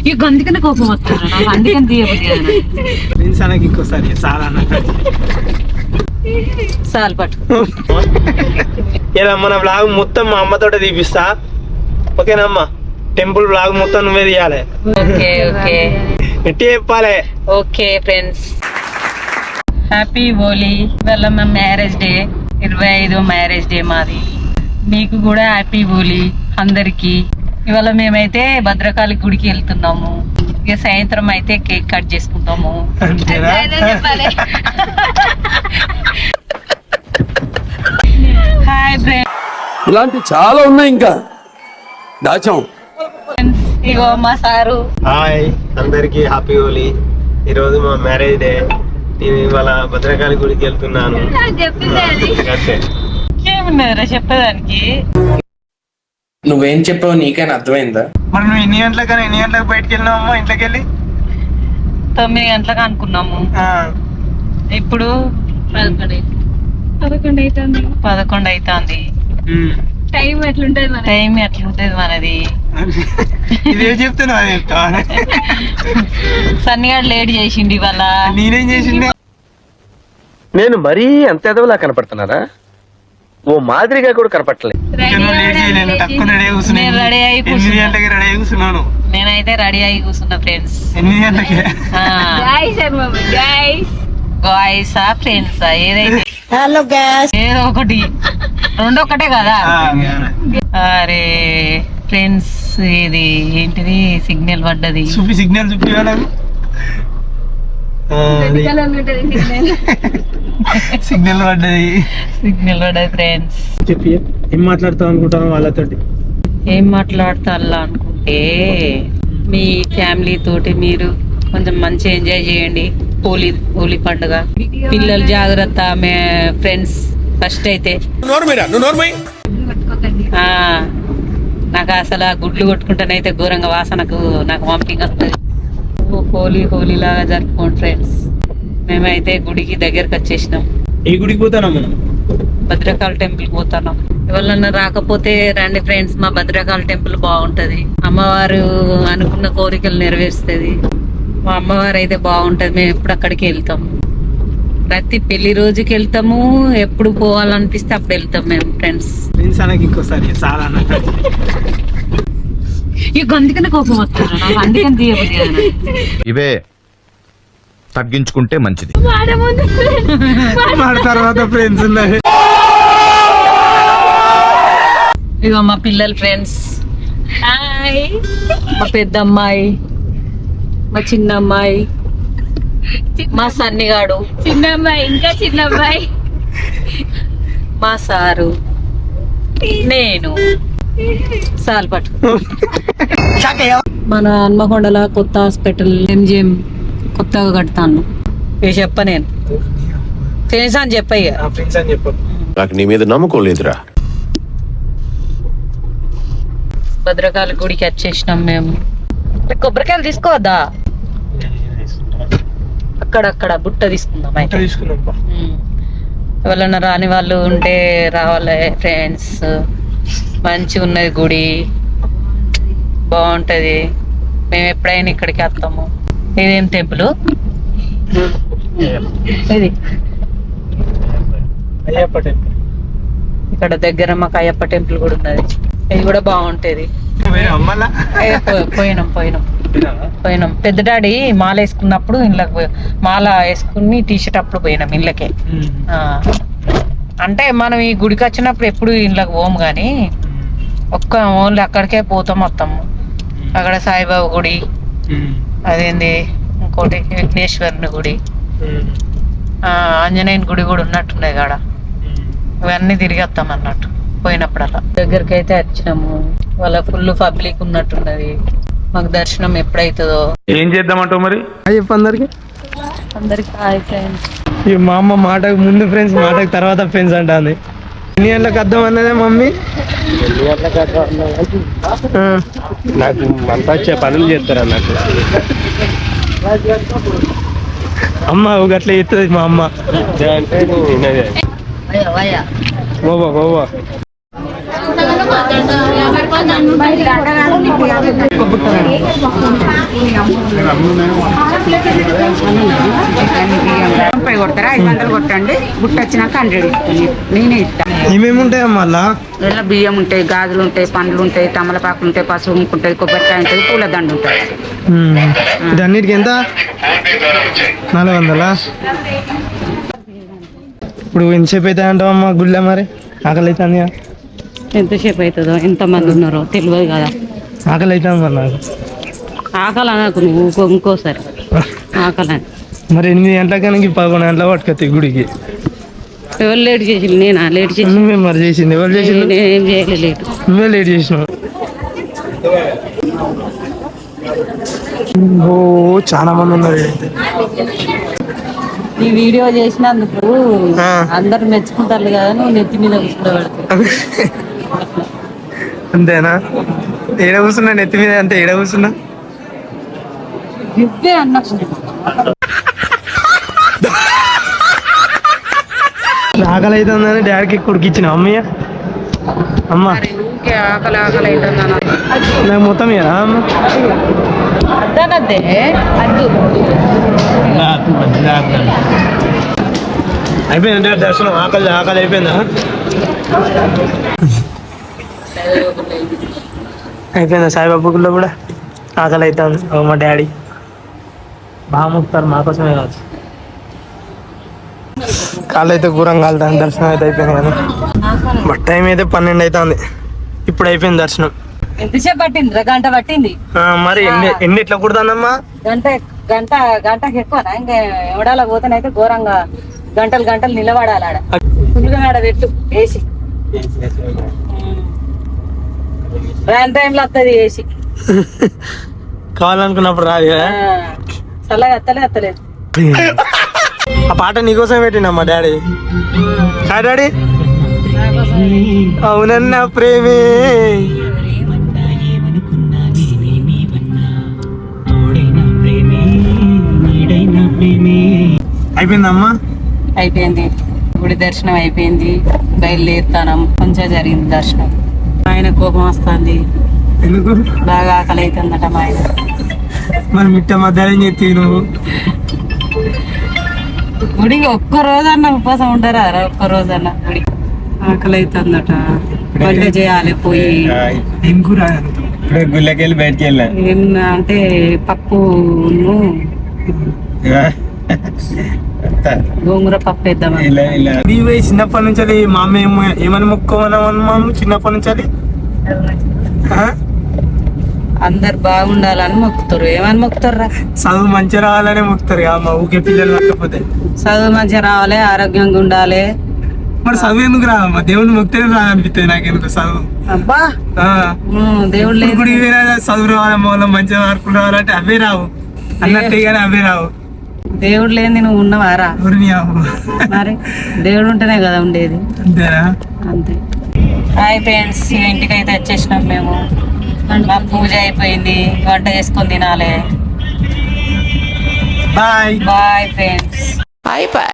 ఇక అందుకనే కోపం వస్తుంది నాకు, అందుకని తీయబుద్ది ఇంకోసారి చాలు పట్టు. ఇలా మన బ్లాగ్ మొత్తం మా అమ్మతో తీపిస్తా, ఓకేనా అమ్మ? టెంపుల్ బ్లాగ్ మొత్తం నువ్వే తీయాలి. ఓకే ఓకే ఎట్టి చెప్పాలి. Okay friends, happy Holi. ఇవాళ మా మ్యారేజ్ డే, 25వ మ్యారేజ్ డే మాది. మీకు కూడా హ్యాపీ హోలీ అందరికి. ఇవాళ మేమైతే భద్రకాళి గుడికి వెళ్తున్నాము. ఇక సాయంత్రం అయితే కేక్ కట్ చేసుకుంటాము. హాయ్ ఫ్రెండ్స్, ఇలాంటి చాలా ఉన్నాయి ఇంకా దాచాం. ఇగో మా సారు. హాయ్ అందరికి హ్యాపీ హోలీ. ఈరోజు మా మ్యారేజ్ డే. నేను ఇవాళ భద్రకాళి గుడికి వెళ్తున్నాను. ఏమున్నారా చెప్పడానికి? నువ్వేం చెప్పావు నీకైనా అర్థమైందా? మరి నువ్వు ఎన్ని గంటలకు బయటకు వెళ్ళినావమ్మా? ఇంట్లోకి వెళ్ళి 9 గంటలకు అనుకున్నాము. ఇప్పుడు 11 అవుతుంది. టైం ఎట్లుంటది మనది. చెప్తున్నా సన్నిగాడు లేట్ చేసిండు ఇవాళ. నేనేం చేసిండే? నేను మరీ అంత ఎదవలా కనపడుతున్నారా? ఓ మాదిరిగా కూడా కనపడలేదు. నేనైతే రెడీ అయి కూర్చున్నా ఫ్రెండ్స్. గాయ్సా ఫ్రెండ్సా ఏదైతే ఏదో ఒకటి, రెండు ఒకటే కదా. అరే ఫ్రెండ్స్, ఇది ఏంటిది సిగ్నల్ పడ్డది. సిగ్నల్ సిగ్నల్ పడ్డది ఫ్రెండ్స్. చెప్పి ఏం మాట్లాడతావు అనుకుంటాను వాళ్ళతోటి? ఏం మాట్లాడతా అనుకుంటే, మీ ఫ్యామిలీ తోటి మీరు కొంచెం మంచి ఎంజాయ్ చేయండి హోలీ పండుగ. పిల్లలు జాగ్రత్త, ఫ్రెండ్స్ ఫస్ట్ అయితే. నాకు అసలు ఆ గుడ్లు కొట్టుకుంటానైతే ఘోరంగా వాసనకు నాకు వామిటింగ్ వస్తుంది. హోలీ లాగా జరుపుకోండి ఫ్రెండ్స్. మేమైతే గుడికి దగ్గరకు వచ్చేసినాం. ఏ గుడికి పోతాం మనం? భద్రకాళి టెంపుల్ పోతున్నాం. ఎవరన్నా రాకపోతే రండి ఫ్రెండ్స్, మా భద్రకాళి టెంపుల్ బాగుంటది. అమ్మవారు అనుకున్న కోరికలు నెరవేరుస్తుంది. మా అమ్మవారు అయితే బాగుంటది. మేము ఎప్పుడు అక్కడికి వెళ్తాం. ప్రతి పెళ్లి రోజుకి వెళ్తాము. ఎప్పుడు పోవాలనిపిస్తే అప్పుడు వెళ్తాం మేము ఫ్రెండ్స్. ఇంకోసారి ఇక అందుకనే కోపం వస్తుంది నాకు, అందుకని తీయబుద్ది. ఇవే తగ్గించుకుంటే మంచిది. తర్వాత ఫ్రెండ్స్ ఉన్నాయి. ఇగో మా పిల్లలు ఫ్రెండ్స్. మా పెద్ద అమ్మాయి, మా చిన్న అమ్మాయి, మా సన్నిగాడు, చిన్న అమ్మాయి, ఇంకా చిన్న అమ్మాయి, మా సారు, నేను. సాల్ పట్టు. మన హన్మకొండల కొత్త హాస్పిటల్ MGM కొత్తగా కడతాను. ఇక చెప్ప నేను ఫ్రెండ్స్ అని చెప్పయ్యా. నాకు నీ మీద నమ్మకం లేదురా. భద్రకాళి గుడికి వచ్చేసినాం మేము. కొబ్బరికాయలు తీసుకోవద్దా? అక్కడక్కడ బుట్ట తీసుకుందాం. ఎవరన్నా రాని వాళ్ళు ఉంటే రావాలి ఫ్రెండ్స్. మంచిగా ఉన్నది గుడి, బాగుంటది. మేము ఎప్పుడైనా ఇక్కడికి వస్తాము. ఇదేం టెంపుల్ ఇది? అయ్యప్ప టెంపుల్. ఇక్కడ దగ్గర మాకు అయ్యప్ప టెంపుల్ కూడా ఉన్నది. ఇది కూడా బాగుంటది. పోయినాం. పెద్ద డాడీ మాల వేసుకున్నప్పుడు ఇళ్ళకి మాల వేసుకుని తీసేటప్పుడు పోయినాం ఇళ్ళకే. అంటే మనం ఈ గుడికి వచ్చినప్పుడు ఎప్పుడు ఇళ్ళకి పోము కానీ ఓన్లీ అక్కడికే పోతాం వస్తాము. అక్కడ సాయిబాబా గుడి, అదేంది ఇంకోటి విఘ్నేశ్వరుని గుడి, ఆంజనేయుని గుడి కూడా ఉన్నట్టున్నాయి కాడ. ఇవన్నీ తిరిగి వస్తాం అన్నట్టు పోయినప్పుడల్లా. దగ్గరికి అయితే వచ్చినాము. వాళ్ళ ఫుల్ పబ్లిక్ ఉన్నట్టున్నది. మాకు దర్శనం ఎప్పుడైతుందో. ఏం చేద్దామంటావు మరి? చెప్పు అందరికి హాయ్ ఫ్రెండ్స్. మా అమ్మ మాటకు ముందు ఫ్రెండ్స్, మాటకు తర్వాత ఫ్రెండ్స్ అంటుంది. ఎన్ని గంటలకు అర్థం అన్నదే మమ్మీ? నాకు అంతా వచ్చే పనులు చేస్తారు అన్నట్టు. అమ్మ గట్లా చెప్తుంది మా అమ్మ. అంటే కొడతారా 500 కొట్టండి, బుట్ట వచ్చినాక 100 ఇస్తాను, నేనే ఇస్తాను. ఏమేమి ఉంటాయా మళ్ళా? ఇలా బియ్యం ఉంటాయి, గాజులు ఉంటాయి, పండ్లు ఉంటాయి, తమలపాకులు ఉంటాయి, పసుపు ఉంటుంది, కొబ్బరికాయ ఉంటుంది, పూలదండ ఉంటుంది. వీటన్నిటికి ఎంత? 400. ఇప్పుడు ఎంతసేపు అవుతాయి అంటావమ్మా గుళ్ళ? మరి ఆకలి అవుతుంది. ఎంతసేపు అవుతుందో, ఎంతమంది ఉన్నారో తెలియదు కదా. ఆకలి అవుతుంది మరి నాకు. ఆకలి అనకు నువ్వు, ఇంకోసారి ఆకలి అని. మరి 8 గంటలకన్నా 11 గంటల పట్టుకొస్తాయి గుడికి. ఎవరు లేట్ చేసిండు? నేనా లేట్ చేసి? నువ్వే మరి చేసింది. ఎవరు చేసింది? నేనేం చేయలేదు లేట్. నువ్వే లేట్ చేసినావు. ఓ చాలా మంది ఉన్నారు. ఈ వీడియో చేసినందుకు అందరు మెచ్చుకుంటారు కదా, నువ్వు నెత్తి మీద కూర్చోబెడతావు. అంతేనా? ఏడ కూర్చున్నా నెత్తి మీద? అంతే ఏడ కూర్చున్నా? ఇవ్వే అన్నప్పుడు ఆకలి అవుతుందని డాడీకి కొడుకిచ్చిన అమ్మయ్య. అమ్మ ఆకలి ఆకలి అవుతుందన్న. నాకు మొత్తం ఇయ్యరా అమ్మ? అద్దనద్దే అద్దు. అయిపోయిందంటే దర్శనం. ఆకలి ఆకలి అయిపోయిందా? అయిపోయిందా? సాయిబాబా గుళ్ళో కూడా ఆకలి అవుతుంది. మా డాడీ బాగా ముక్తారు, మా కోసమే కాదు. కాళ్ళు అయితే ఘోరం కాలుతాను. దర్శనం అయితే అయిపోయింది కదా. బట్ టైం అయితే 12 అవుతుంది. ఇప్పుడు అయిపోయింది దర్శనం. ఎంతసేపు పట్టింది? గంట పట్టింది. మరి ఎన్ని ఎట్లా కుడతానమ్మా? గంటకి ఎక్కువనా? ఇంకా ఎవడాల పోతేనైతే ఘోరంగా గంటలు నిలబడాలి ఆడ. ఫుల్గా ఆడ పెట్టు ఏసి. రాని టైంలో వస్తుంది ఏసి. కావాలనుకున్నప్పుడు రాదు కదా. చల్లగా అత్తలేదు. ఆ పాట నీకోసం పెట్టినమ్మా డాడీ. Hi daddy. అవునన్నా ప్రేమే అయిపోయిందమ్మా. అయిపోయింది. గుడి దర్శనం అయిపోయింది. బయలుదేరుతానం. కొంచెం జరిగింది దర్శనం. ఆయన కోపం వస్తుంది. ఎందుకు? బాగా ఆకలి అవుతుందట మా ఆయన. మరి మిట్ట మధ్యాహ్నం చెప్తే నువ్వు గుడికి ఒక్క రోజన్నా ఉపవాసం ఉంటారా? ఒక్క రోజన్నా గుడి ఆకలి అవుతుందట. వంట చేయాలి పోయి. ఏం కూర? ఇప్పుడు గుళ్ళకి వెళ్ళి బయటకి వెళ్ళా అంటే పప్పు గోంగూర పప్పు వేద్దాం. నీవు చిన్నప్పటి నుంచి అది మా అమ్మ ఏమని మొక్కుకోమన్నామమ్మా? చిన్నప్పటి నుంచి అది అందరు బాగుండాలని మొక్కుతారు. ఏమని మొక్కుతారా? చదువు మంచిగా రావాలనే మొక్కుతారు మా ఊకే పిల్లలు కాకపోతే. చదువు మంచిగా రావాలి, ఆరోగ్యంగా ఉండాలి. మరి చదువు ఎందుకు రాదమ్మా? దేవుడిని మొక్కితేనే రాదనిపిస్తుంది నాకు. ఎందుకు చదువు? అబ్బా దేవుడు లేదు. గుడికి పోయినా చదువు రావాలమ్మా, వాళ్ళ మంచిగా మార్కులు రావాలంటే అవే రావు అన్నట్టే, కానీ అవే రావు. దేవుడు లేని నువ్వు ఉన్నవారా? మరి దేవుడు ఉంటేనే కదా ఉండేది. అంతేనా? అంతే. హాయ్ ఫ్రెండ్స్, ఇంటికి అయితే వచ్చేసినాం మేము. మా పూజ అయిపోయింది. వంట చేసుకొని తినాలి. Bye bye friends.